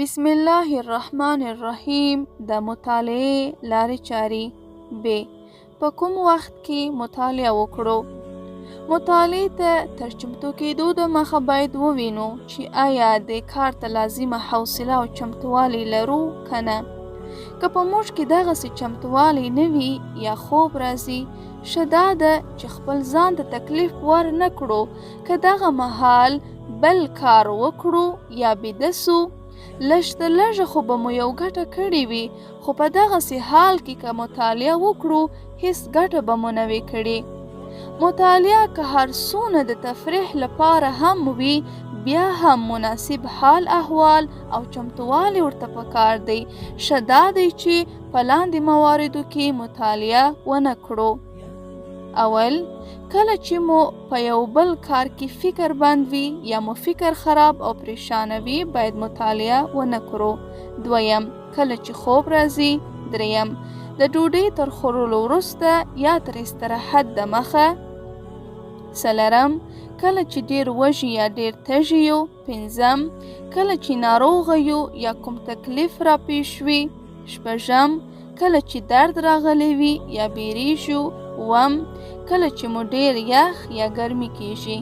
بسم الله الرحمن الرحیم. د مطالعې لارې چارې. ب. په کوم وخت کې مطالعه وکړو؟ مطالعې ته تر چمتو کېدو دمخه باید ووینو چې آیا د کار ته لازمه حوصله او چمتووالی لرو که نه. که په موږ کې دغسې چمتووالی نه وي یا خوب راځي، ښه دا ده چې خپل ځان ته تکلیف ور نه کړو. که دغه مهال بل کار وکړو یا بیده سو، لږ تر لږه خو به مو یو ګټه کړې وي، خو په دغسې حال کې که مطالعه وکړو هیڅ ګټه به مو نه وي کړې. مطالعه که هر څونه د تفریح لپاره هم وي، بیا هم مناسب حال احوال او چمتووالی ورته پکار دی. ښه دا دی چې په لاندې مواردو کې مطالعه ونه کړو. اول، کله چې مو په یو بل کار کې فکر بند وي یا مو فکر خراب او پریشانه وي، باید مطالعه ونه کړو. دویم، کله چې خوب راځي. دریم، د ډوډۍ تر خوړلو وروسته یا تر استراحت دمخه. څلورم، کله چې ډیر وږي یا ډیر تږي یو. پنځم، کله چې ناروغه یو یا کوم تکلیف را پیښ وي. شپږم، کله چې درد راغلی وي یا بیریږو. اووم، کله چې مو ډیر یخ یا ګرمي کیږي.